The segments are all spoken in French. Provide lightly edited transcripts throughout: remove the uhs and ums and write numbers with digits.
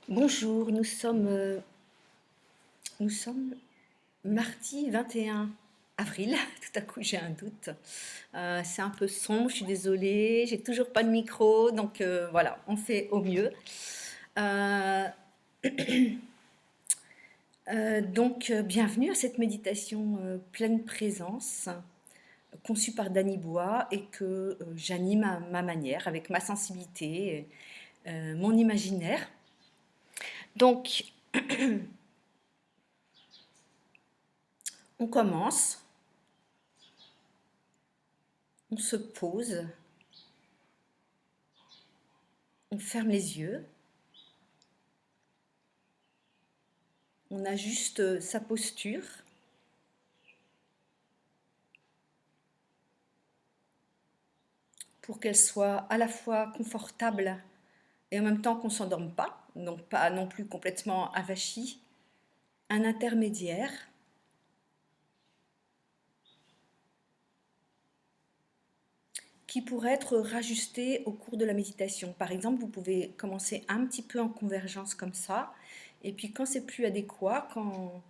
Bonjour, nous sommes mardi 21 avril. Tout à coup, j'ai un doute. C'est un peu sombre, je suis désolée. J'ai toujours pas de micro, donc voilà, on fait au mieux. Euh, Bienvenue à cette méditation pleine présence, conçue par Dany Bois et que j'anime à ma manière, avec ma sensibilité, mon imaginaire. Donc, on commence. On se pose, on ferme les yeux, on ajuste sa posture pour qu'elle soit à la fois confortable et en même temps qu'on ne s'endorme pas, donc pas non plus complètement avachi, un intermédiaire. Qui pourrait être rajusté au cours de la méditation. Par exemple, vous pouvez commencer un petit peu en convergence comme ça, et puis quand c'est plus adéquat, quand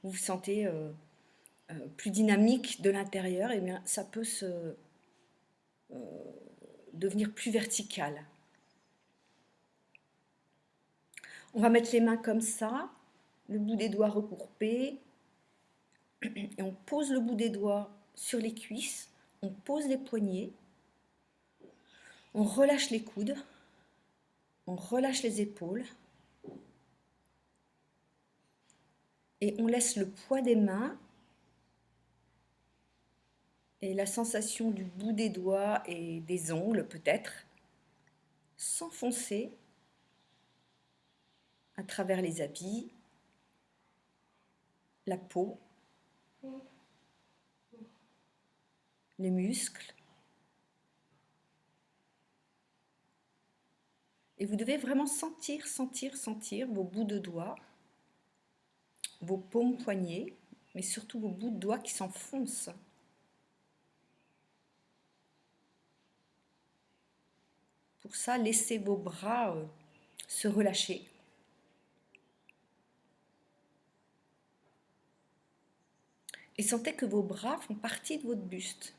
vous vous sentez plus dynamique de l'intérieur, eh bien, ça peut devenir plus vertical. On va mettre les mains comme ça, le bout des doigts recourbés, et on pose le bout des doigts sur les cuisses, on pose les poignets, on relâche les coudes, on relâche les épaules, et on laisse le poids des mains et la sensation du bout des doigts et des ongles peut-être s'enfoncer à travers les habits, la peau, les muscles. Et vous devez vraiment sentir vos bouts de doigts, vos paumes poignets, mais surtout vos bouts de doigts qui s'enfoncent. Pour ça, laissez vos bras se relâcher. Et sentez que vos bras font partie de votre buste.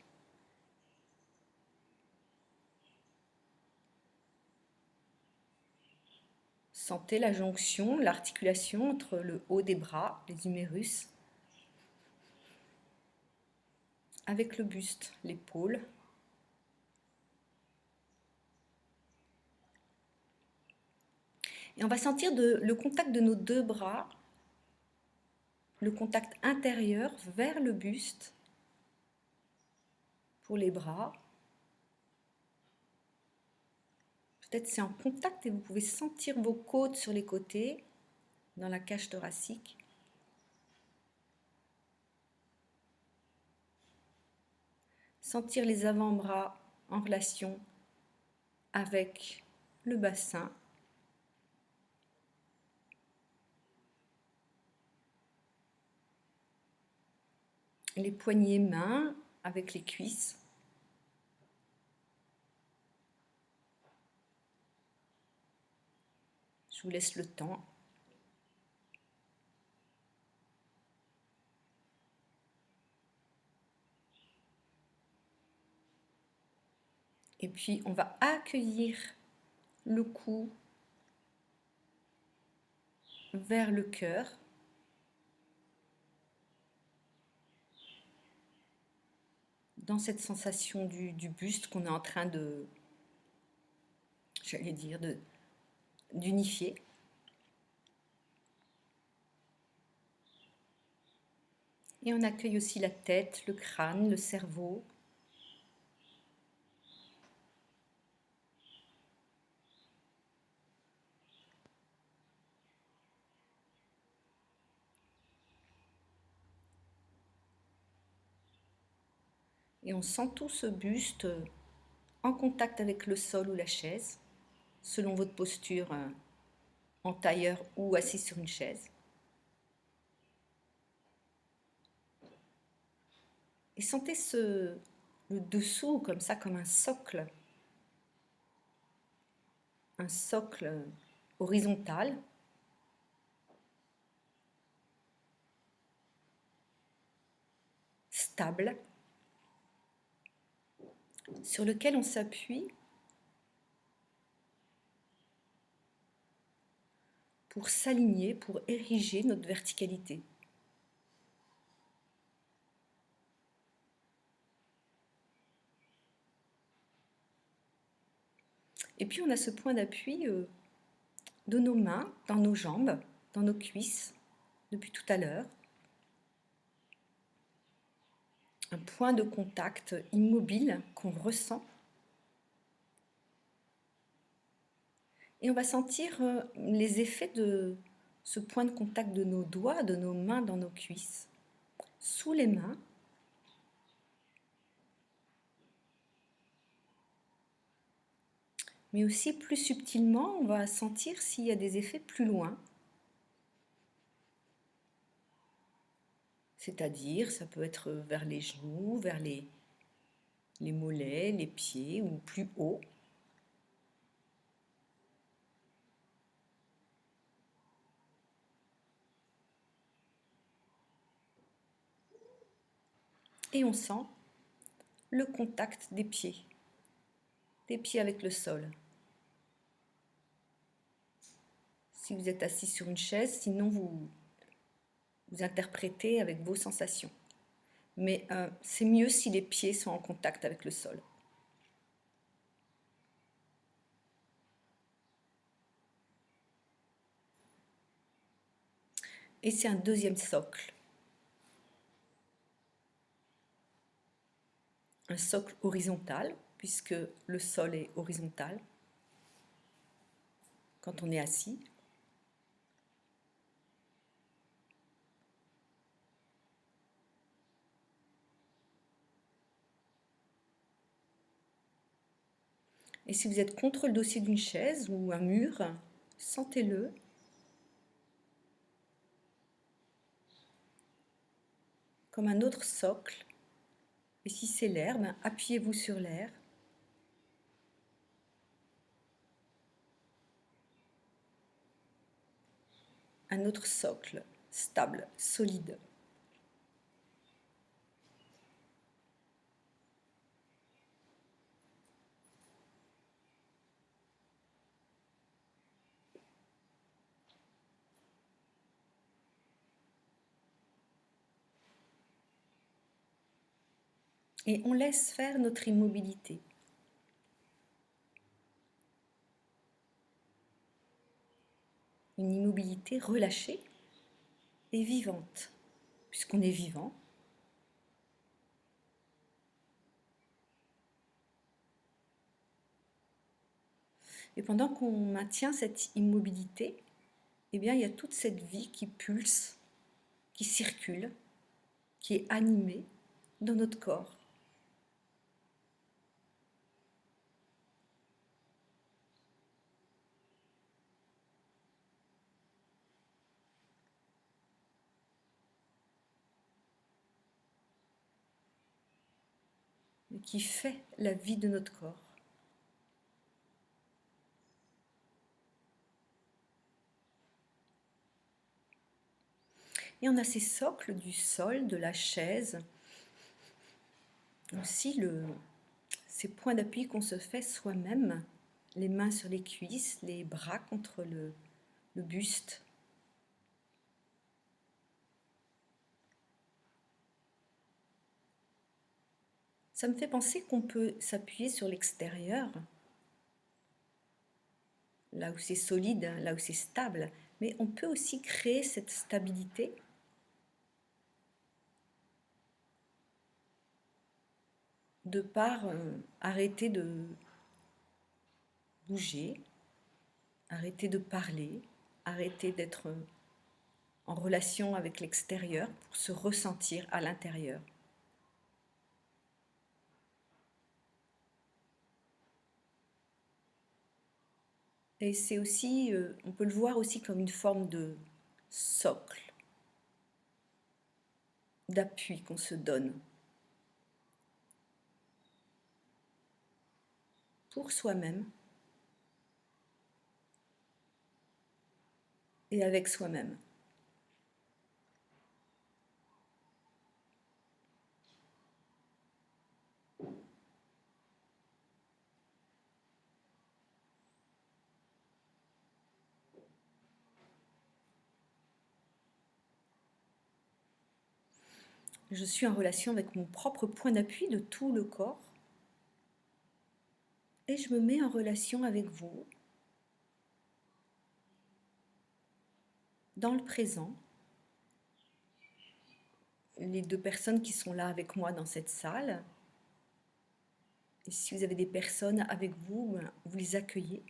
Sentez la jonction, l'articulation entre le haut des bras, les humérus, avec le buste, l'épaule. Et on va sentir le contact de nos deux bras, le contact intérieur vers le buste pour les bras. Peut-être c'est en contact et vous pouvez sentir vos côtes sur les côtés, dans la cage thoracique. Sentir les avant-bras en relation avec le bassin. Les poignets mains avec les cuisses. Je vous laisse le temps. Et puis on va accueillir le cou vers le cœur. Dans cette sensation du buste qu'on est en train d'unifier. Et on accueille aussi la tête, le crâne, le cerveau. Et on sent tout ce buste en contact avec le sol ou la chaise, selon votre posture en tailleur ou assis sur une chaise. Et sentez le dessous comme ça, comme un socle horizontal, stable sur lequel on s'appuie pour s'aligner, pour ériger notre verticalité. Et puis on a ce point d'appui de nos mains, dans nos jambes, dans nos cuisses, depuis tout à l'heure. Un point de contact immobile qu'on ressent. Et on va sentir les effets de ce point de contact de nos doigts, de nos mains dans nos cuisses, sous les mains. Mais aussi plus subtilement, on va sentir s'il y a des effets plus loin. C'est-à-dire, ça peut être vers les genoux, vers les mollets, les pieds ou plus haut. Et on sent le contact des pieds avec le sol. Si vous êtes assis sur une chaise, sinon vous interprétez avec vos sensations. Mais c'est mieux si les pieds sont en contact avec le sol. Et c'est un deuxième socle. Un socle horizontal, puisque le sol est horizontal quand on est assis. Et si vous êtes contre le dossier d'une chaise ou un mur, sentez-le. Comme un autre socle. Et si c'est l'air, appuyez-vous sur l'air. Un autre socle, stable, solide. Et on laisse faire notre immobilité. Une immobilité relâchée et vivante, puisqu'on est vivant. Et pendant qu'on maintient cette immobilité, eh bien, il y a toute cette vie qui pulse, qui circule, qui est animée dans notre corps. Qui fait la vie de notre corps. Et on a ces socles du sol, de la chaise, aussi ces points d'appui qu'on se fait soi-même, les mains sur les cuisses, les bras contre le buste. Ça me fait penser qu'on peut s'appuyer sur l'extérieur, là où c'est solide, là où c'est stable, mais on peut aussi créer cette stabilité de par arrêter de bouger, arrêter de parler, arrêter d'être en relation avec l'extérieur pour se ressentir à l'intérieur. Et c'est aussi, on peut le voir aussi comme une forme de socle, d'appui qu'on se donne pour soi-même et avec soi-même. Je suis en relation avec mon propre point d'appui de tout le corps. Et je me mets en relation avec vous, dans le présent. Les deux personnes qui sont là avec moi dans cette salle. Et si vous avez des personnes avec vous, vous les accueillez.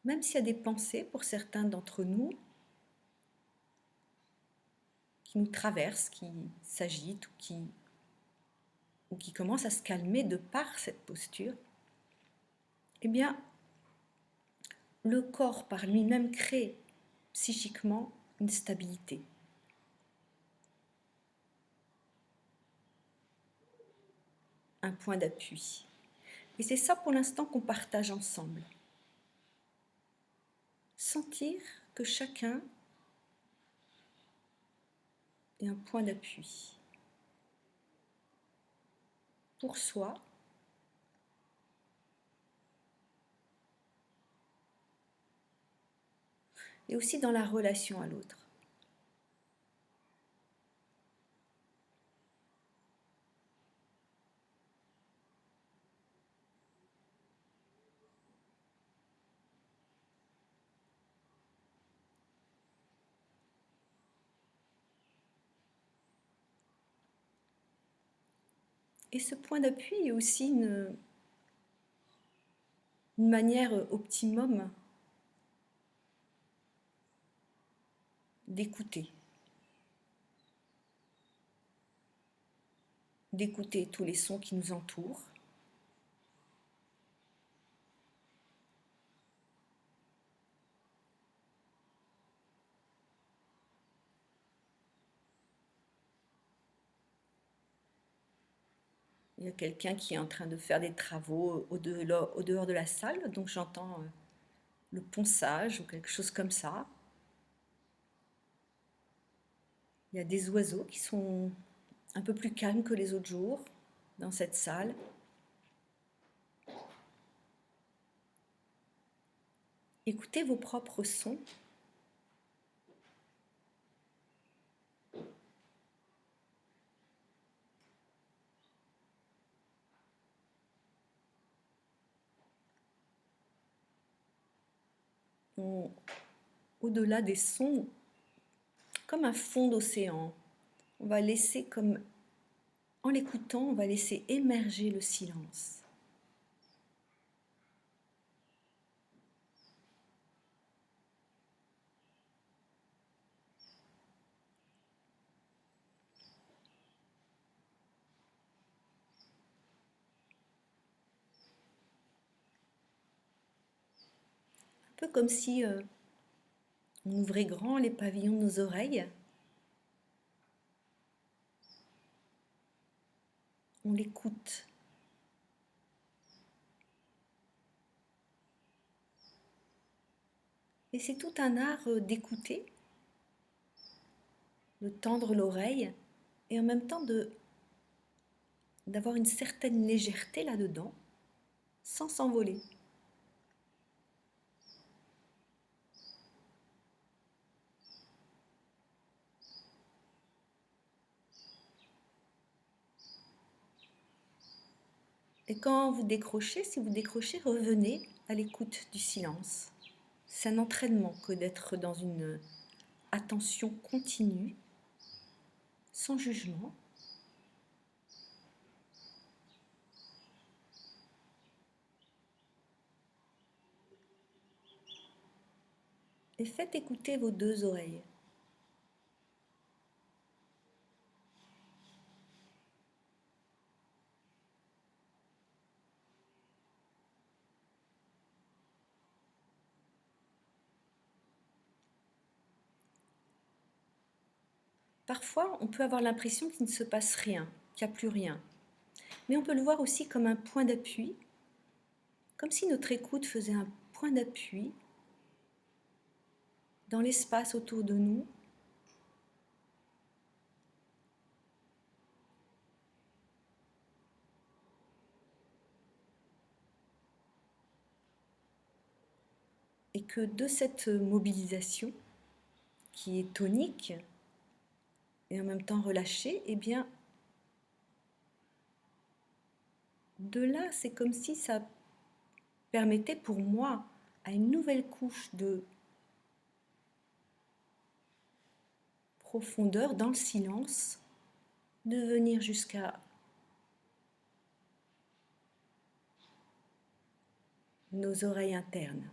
Même s'il y a des pensées pour certains d'entre nous qui nous traversent, qui s'agitent ou qui commencent à se calmer de par cette posture, eh bien, le corps par lui-même crée psychiquement une stabilité. Un point d'appui. Et c'est ça pour l'instant qu'on partage ensemble. Sentir que chacun est un point d'appui pour soi et aussi dans la relation à l'autre. Et ce point d'appui est aussi une manière optimum d'écouter. D'écouter tous les sons qui nous entourent. Il y a quelqu'un qui est en train de faire des travaux au dehors de la salle, donc j'entends le ponçage ou quelque chose comme ça. Il y a des oiseaux qui sont un peu plus calmes que les autres jours dans cette salle. Écoutez vos propres sons. Au-delà des sons, comme un fond d'océan, on va laisser comme, en l'écoutant, on va laisser émerger le silence. Un peu comme si on ouvrait grand les pavillons de nos oreilles. On l'écoute. Et c'est tout un art d'écouter, de tendre l'oreille et en même temps d'avoir une certaine légèreté là-dedans, sans s'envoler. Et quand vous décrochez, si vous décrochez, revenez à l'écoute du silence. C'est un entraînement que d'être dans une attention continue, sans jugement. Et faites écouter vos deux oreilles. Parfois, on peut avoir l'impression qu'il ne se passe rien, qu'il n'y a plus rien. Mais on peut le voir aussi comme un point d'appui, comme si notre écoute faisait un point d'appui dans l'espace autour de nous. Et que de cette mobilisation, qui est tonique et en même temps relâchée, eh bien, de là, c'est comme si ça permettait pour moi, à une nouvelle couche de profondeur dans le silence, de venir jusqu'à nos oreilles internes.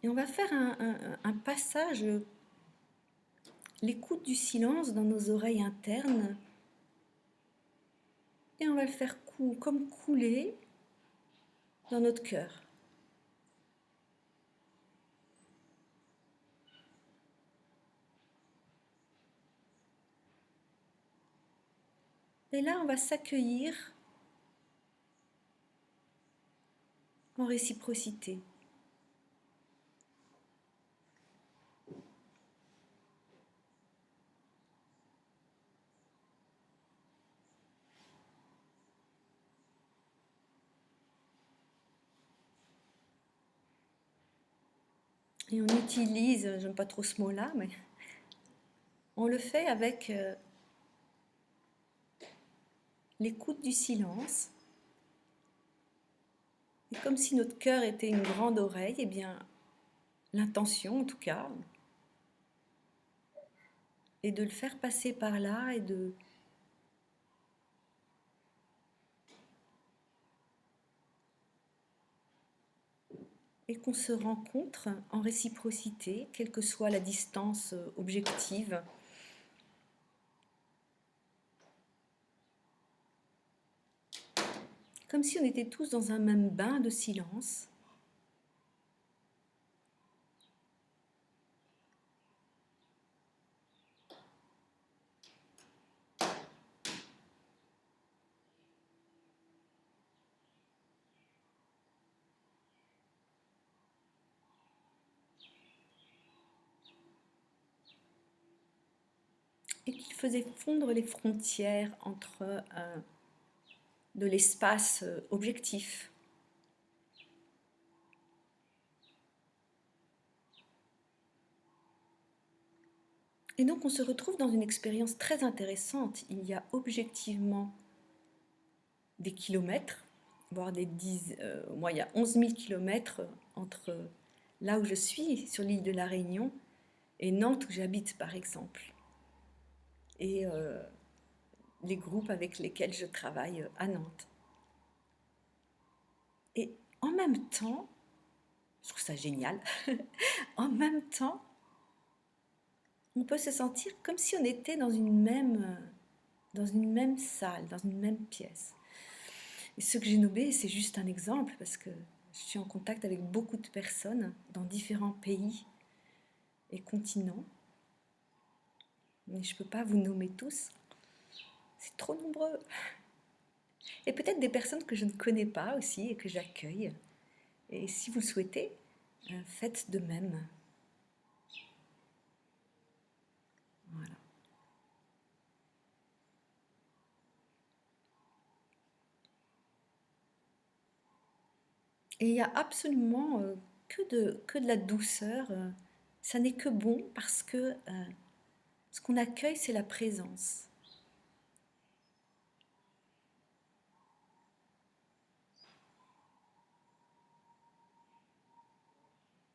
Et on va faire un passage, l'écoute du silence dans nos oreilles internes, et on va le faire comme couler dans notre cœur. Et là, on va s'accueillir en réciprocité. Et on utilise, j'aime pas trop ce mot-là, mais on le fait avec l'écoute du silence. Et comme si notre cœur était une grande oreille, eh bien, l'intention en tout cas, est de le faire passer par là et qu'on se rencontre en réciprocité, quelle que soit la distance objective. Comme si on était tous dans un même bain de silence. Et qu'il faisait fondre les frontières entre de l'espace objectif. Et donc on se retrouve dans une expérience très intéressante. Il y a objectivement des kilomètres, voire moi il y a 11 000 kilomètres entre là où je suis, sur l'île de la Réunion, et Nantes où j'habite par exemple. Et les groupes avec lesquels je travaille à Nantes. Et en même temps, je trouve ça génial, en même temps, on peut se sentir comme si on était dans une même salle, dans une même pièce. Et ce que j'ai nommé, c'est juste un exemple parce que je suis en contact avec beaucoup de personnes dans différents pays et continents. Mais je ne peux pas vous nommer tous. C'est trop nombreux. Et peut-être des personnes que je ne connais pas aussi et que j'accueille. Et si vous le souhaitez, faites de même. Voilà. Et il n'y a absolument que de la douceur. Ça n'est que bon parce que ce qu'on accueille, c'est la présence.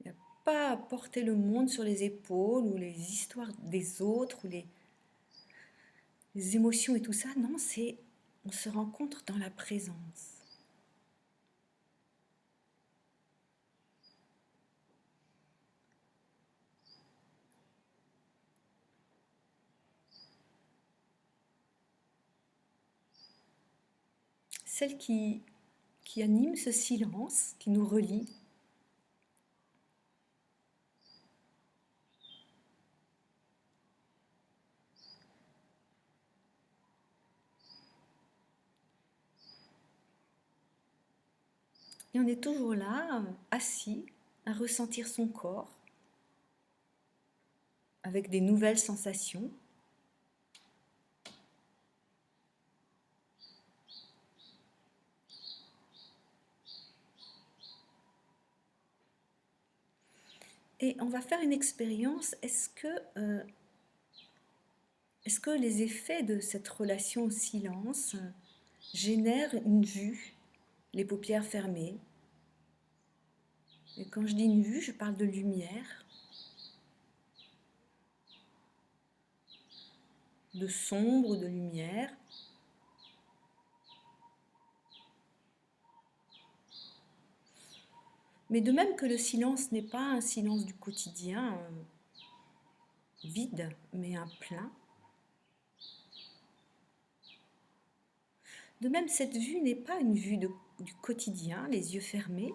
Il n'y a pas à porter le monde sur les épaules ou les histoires des autres ou les émotions et tout ça. Non, on se rencontre dans la présence. Celle qui anime ce silence, qui nous relie. Et on est toujours là, assis, à ressentir son corps. avec des nouvelles sensations. Et on va faire une expérience. Est-ce que les effets de cette relation au silence génèrent une vue, les paupières fermées? Et quand je dis une vue, je parle de lumière, de sombre, de lumière. Mais de même que le silence n'est pas un silence du quotidien vide, mais un plein, de même cette vue n'est pas une vue du quotidien, les yeux fermés,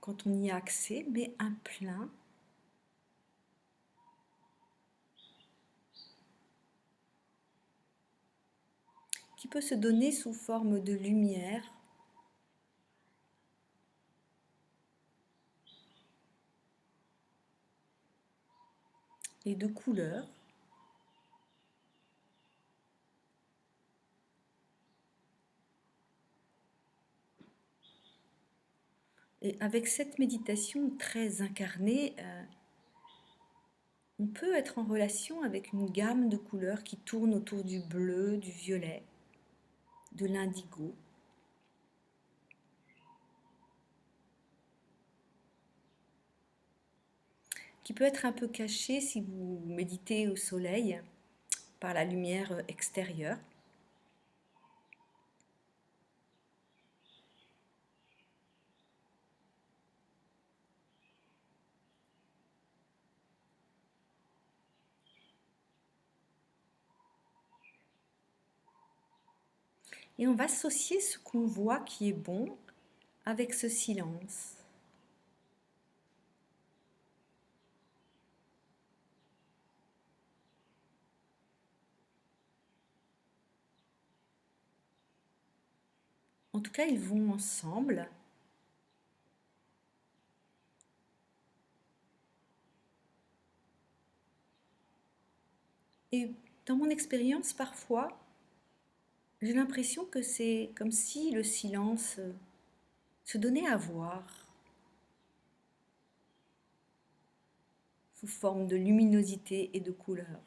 quand on y a accès, mais un plein qui peut se donner sous forme de lumière, et de couleurs. Et avec cette méditation très incarnée, on peut être en relation avec une gamme de couleurs qui tourne autour du bleu, du violet, de l'indigo. Qui peut être un peu caché si vous méditez au soleil par la lumière extérieure. Et on va associer ce qu'on voit qui est bon avec ce silence. En tout cas, ils vont ensemble. Et dans mon expérience, parfois, j'ai l'impression que c'est comme si le silence se donnait à voir sous forme de luminosité et de couleur.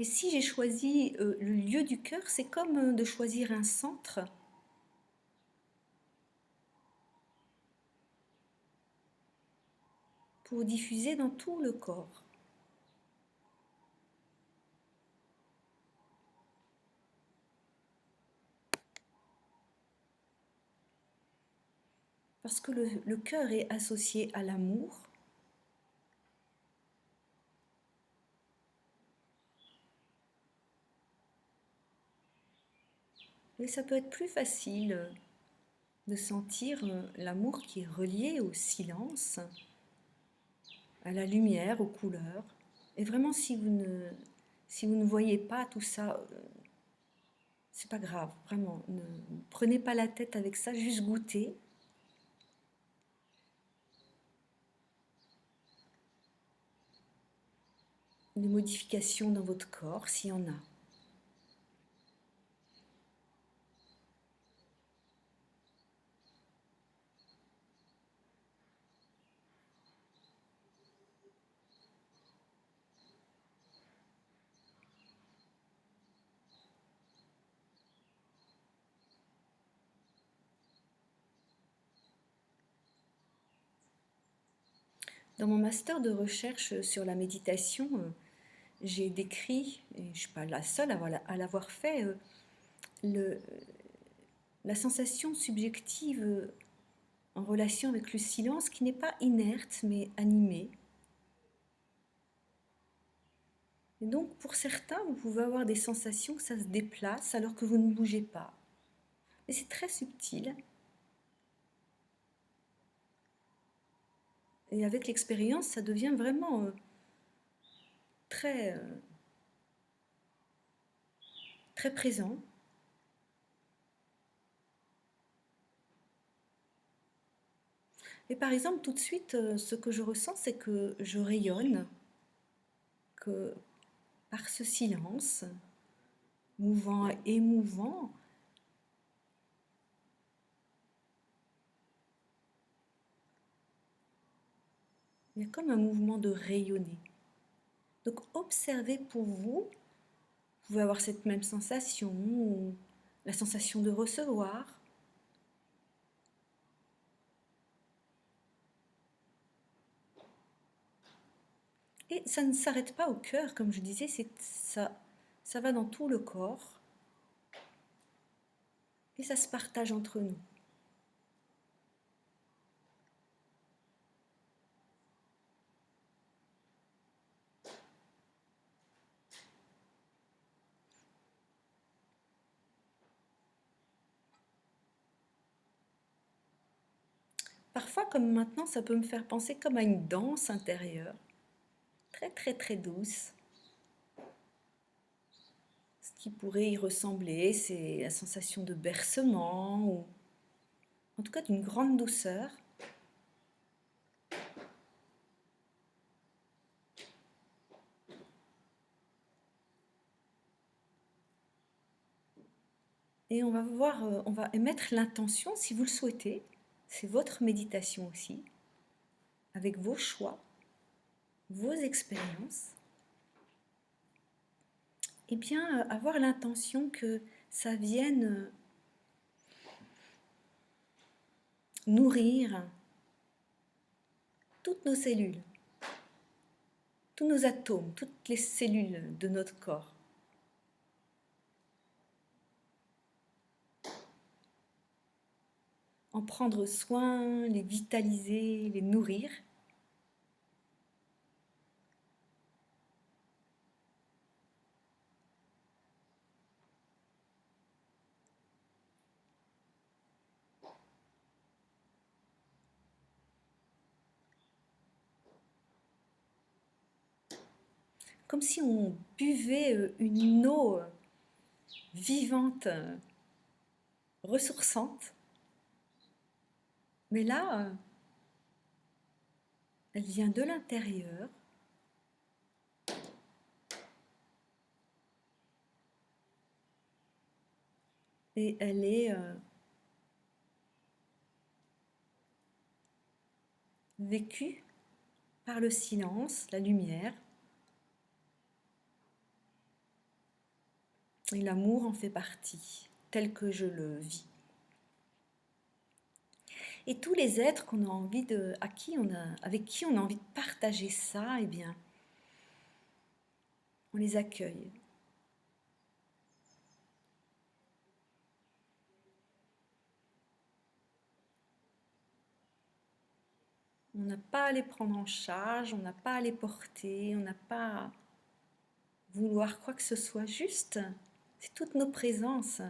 Et si j'ai choisi le lieu du cœur, c'est comme de choisir un centre pour diffuser dans tout le corps. Parce que le cœur est associé à l'amour, et ça peut être plus facile de sentir l'amour qui est relié au silence, à la lumière, aux couleurs. Et vraiment, si vous ne voyez pas tout ça, c'est pas grave, vraiment. Ne prenez pas la tête avec ça, juste goûtez. Des modifications dans votre corps, s'il y en a. Dans mon master de recherche sur la méditation, j'ai décrit, et je ne suis pas la seule à l'avoir fait, la sensation subjective en relation avec le silence qui n'est pas inerte mais animée. Et donc pour certains, vous pouvez avoir des sensations que ça se déplace alors que vous ne bougez pas. Mais c'est très subtil. Et avec l'expérience, ça devient vraiment très, très présent. Et par exemple, tout de suite, ce que je ressens, c'est que je rayonne, que par ce silence, mouvant et émouvant, il y a comme un mouvement de rayonner. Donc observez pour vous, vous pouvez avoir cette même sensation, ou la sensation de recevoir. Et ça ne s'arrête pas au cœur, comme je disais, ça va dans tout le corps et ça se partage entre nous. Parfois, comme maintenant, ça peut me faire penser comme à une danse intérieure, très très très douce. Ce qui pourrait y ressembler, c'est la sensation de bercement, ou en tout cas d'une grande douceur. Et on va voir, on va émettre l'intention, si vous le souhaitez, c'est votre méditation aussi, avec vos choix, vos expériences. Eh bien, avoir l'intention que ça vienne nourrir toutes nos cellules, tous nos atomes, toutes les cellules de notre corps. En prendre soin, les vitaliser, les nourrir. Comme si on buvait une eau vivante, ressourçante. Mais là, elle vient de l'intérieur. Et elle est vécue par le silence, la lumière. Et l'amour en fait partie, tel que je le vis. Et tous les êtres qu'on a envie de, avec qui on a envie de partager ça, eh bien, on les accueille. On n'a pas à les prendre en charge, on n'a pas à les porter, on n'a pas à vouloir quoi que ce soit. Juste, c'est toute nos présences.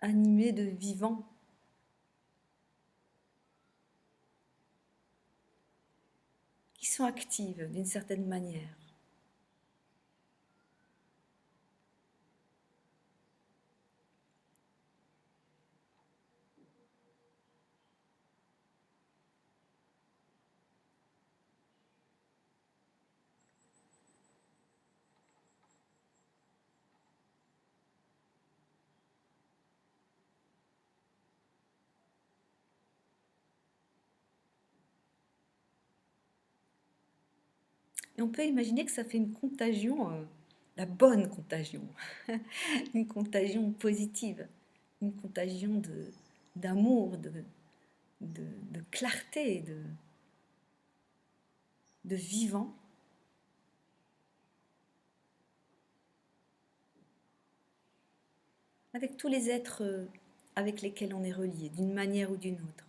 Animées de vivant. Qui sont actives d'une certaine manière. Et on peut imaginer que ça fait une contagion, la bonne contagion, une contagion positive, une contagion d'amour, de clarté, de vivant. Avec tous les êtres avec lesquels on est relié, d'une manière ou d'une autre.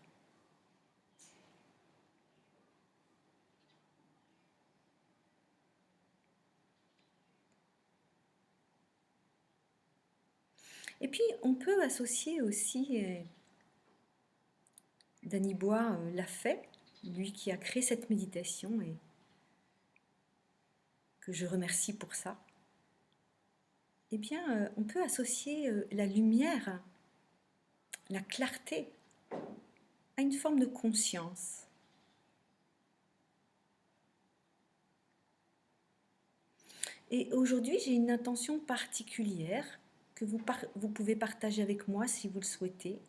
Et puis, on peut associer aussi, Danny Bois l'a fait, lui qui a créé cette méditation et que je remercie pour ça. eh bien, on peut associer la lumière, la clarté, à une forme de conscience. Et aujourd'hui, j'ai une intention particulière que vous pouvez partager avec moi si vous le souhaitez.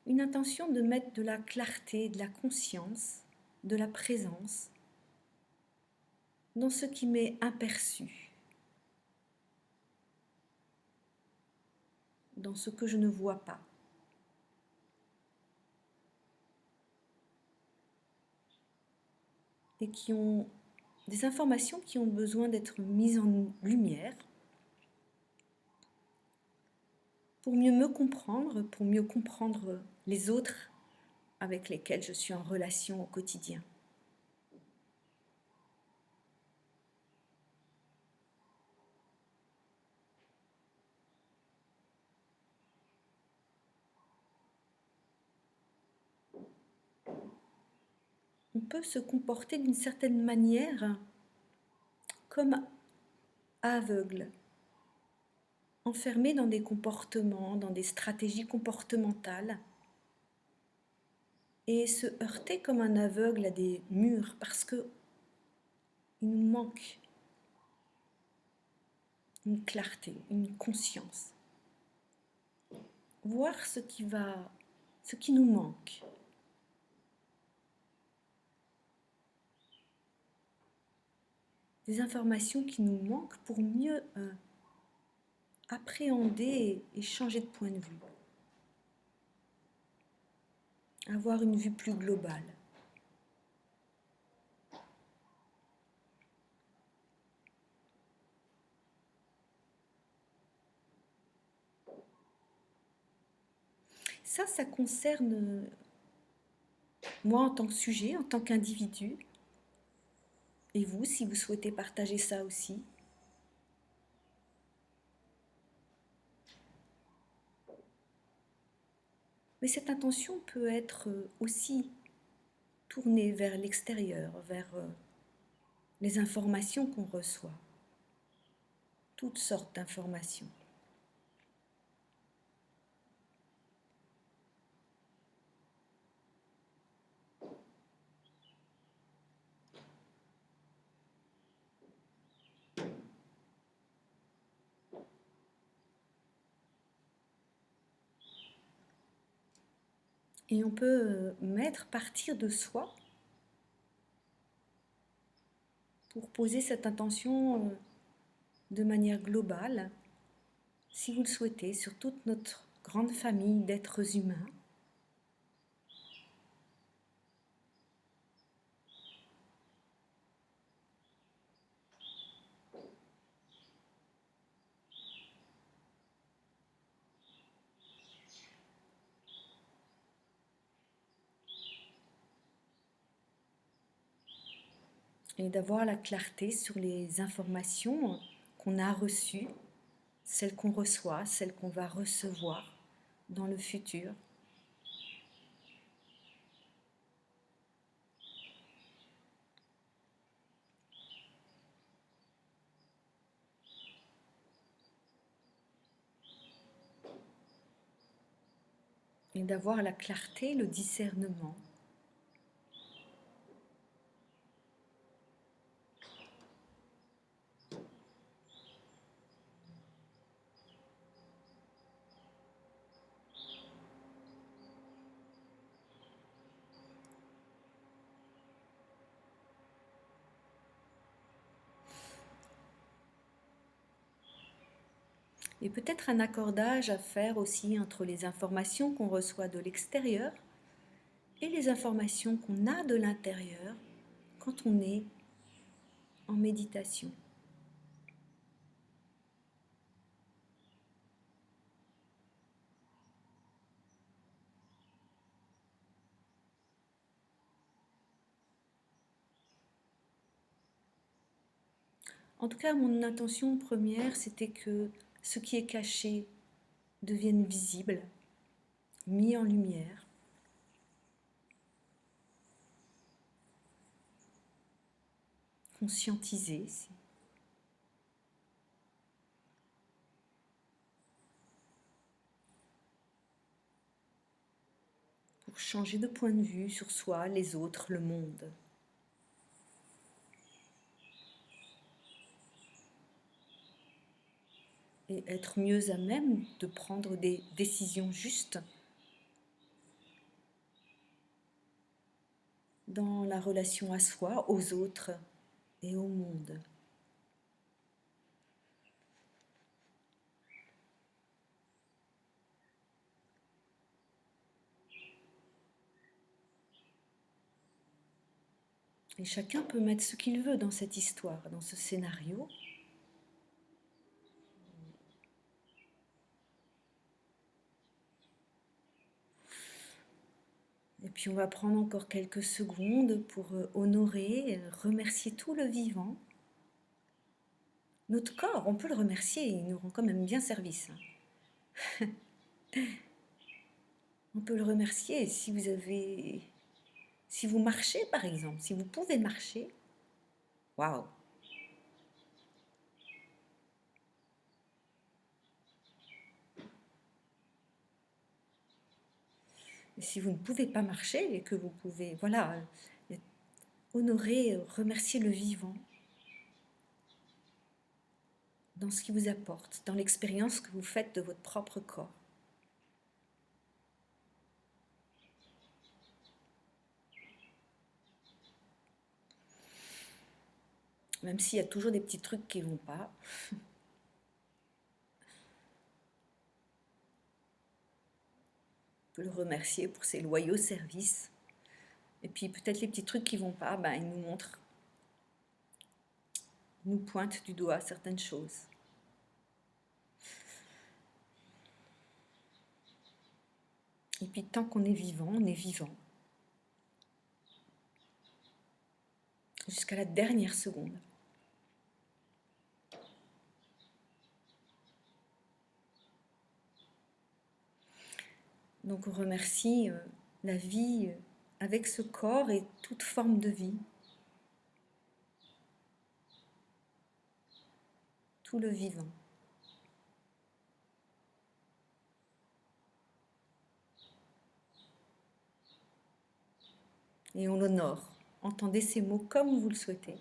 Une intention de mettre de la clarté, de la conscience, de la présence dans ce qui m'est aperçu, dans ce que je ne vois pas. Et qui ont des informations qui ont besoin d'être mises en lumière pour mieux me comprendre, pour mieux comprendre les autres avec lesquels je suis en relation au quotidien. On peut se comporter d'une certaine manière comme aveugle, enfermé dans des comportements, dans des stratégies comportementales, et se heurter comme un aveugle à des murs parce que il nous manque une clarté, une conscience. Voir ce qui nous manque. Des informations qui nous manquent pour mieux appréhender et changer de point de vue. Avoir une vue plus globale. Ça concerne moi en tant que sujet, en tant qu'individu, et vous, si vous souhaitez partager ça aussi. Mais cette intention peut être aussi tournée vers l'extérieur, vers les informations qu'on reçoit. Toutes sortes d'informations. Et on peut partir de soi pour poser cette intention de manière globale, si vous le souhaitez, sur toute notre grande famille d'êtres humains. Et d'avoir la clarté sur les informations qu'on a reçues, celles qu'on reçoit, celles qu'on va recevoir dans le futur. Et d'avoir la clarté, le discernement. Et peut-être un accordage à faire aussi entre les informations qu'on reçoit de l'extérieur et les informations qu'on a de l'intérieur quand on est en méditation. En tout cas, mon intention première, c'était que ce qui est caché devienne visible, mis en lumière. conscientiser. Pour changer de point de vue sur soi, les autres, le monde. Et être mieux à même de prendre des décisions justes dans la relation à soi, aux autres et au monde. Et chacun peut mettre ce qu'il veut dans cette histoire, dans ce scénario. Et puis on va prendre encore quelques secondes pour honorer, remercier tout le vivant. Notre corps, on peut le remercier, il nous rend quand même bien service. On peut le remercier si vous marchez par exemple, si vous pouvez marcher, waouh! Et si vous ne pouvez pas marcher et que vous pouvez, voilà, honorer, remercier le vivant dans ce qu'il vous apporte, dans l'expérience que vous faites de votre propre corps. Même s'il y a toujours des petits trucs qui ne vont pas. On peut le remercier pour ses loyaux services. Et puis peut-être les petits trucs qui ne vont pas, ben, ils nous montrent, ils nous pointent du doigt certaines choses. Et puis tant qu'on est vivant, on est vivant. Jusqu'à la dernière seconde. Donc on remercie la vie avec ce corps et toute forme de vie. Tout le vivant. Et on l'honore. Entendez ces mots comme vous le souhaitez.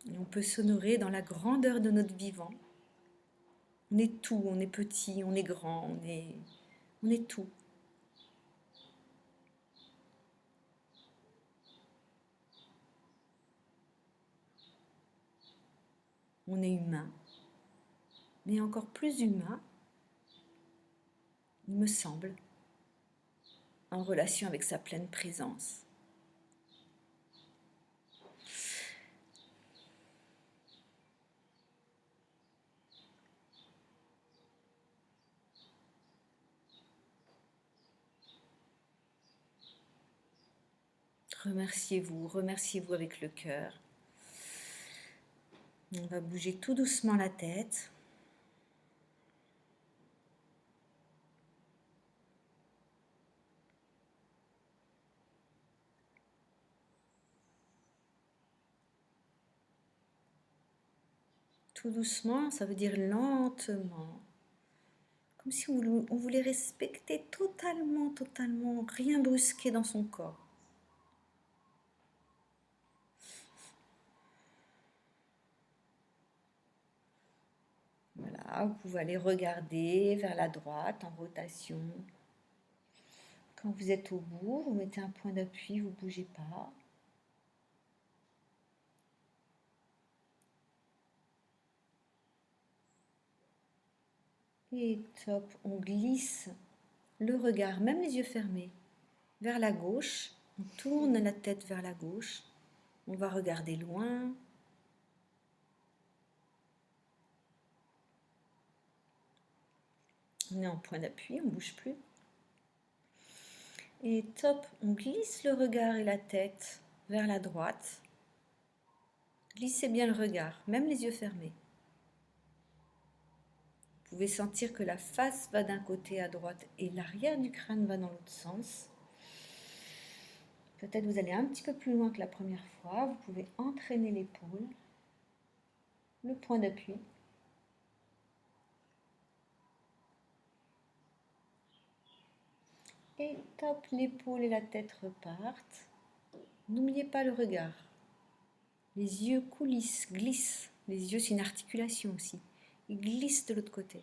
Et on peut s'honorer dans la grandeur de notre vivant. On est tout, on est petit, on est grand, on est tout. On est humain, mais encore plus humain, il me semble, en relation avec sa pleine présence. Remerciez-vous avec le cœur. On va bouger tout doucement la tête. Tout doucement, ça veut dire lentement. Comme si on voulait respecter totalement, rien brusquer dans son corps. Voilà, vous pouvez aller regarder vers la droite en rotation. Quand vous êtes au bout, vous mettez un point d'appui, vous ne bougez pas. Et top, on glisse le regard, même les yeux fermés, vers la gauche. On tourne la tête vers la gauche. On va regarder loin. On est en point d'appui, on ne bouge plus. Et top, on glisse le regard et la tête vers la droite. Glissez bien le regard, même les yeux fermés. Vous pouvez sentir que la face va d'un côté à droite et l'arrière du crâne va dans l'autre sens. Peut-être vous allez un petit peu plus loin que la première fois. Vous pouvez entraîner l'épaule, le point d'appui. Et top, l'épaule et la tête repartent. N'oubliez pas le regard. Les yeux coulissent, glissent. Les yeux, c'est une articulation aussi. Ils glissent de l'autre côté.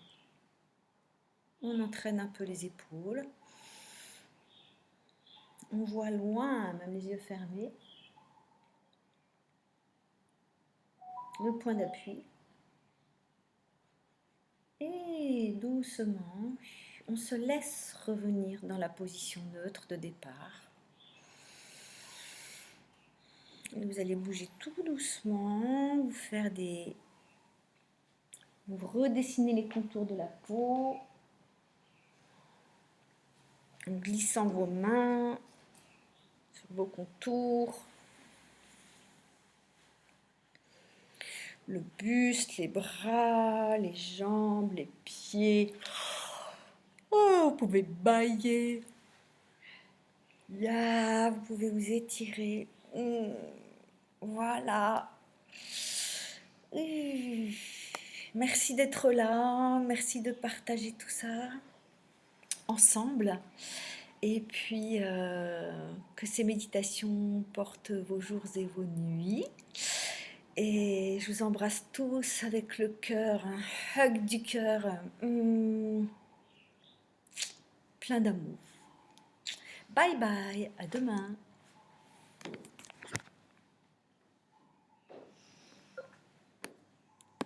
On entraîne un peu les épaules. On voit loin, même les yeux fermés. Le point d'appui. Et doucement, on se laisse revenir dans la position neutre de départ. Et vous allez bouger tout doucement, vous redessinez les contours de la peau, en glissant vos mains sur vos contours, le buste, les bras, les jambes, les pieds. Oh, vous pouvez bâiller. Là, vous pouvez vous étirer. Voilà. Merci d'être là. Merci de partager tout ça ensemble. Et puis, que ces méditations portent vos jours et vos nuits. Et je vous embrasse tous avec le cœur, un hug du cœur, plein d'amour. Bye bye, à demain.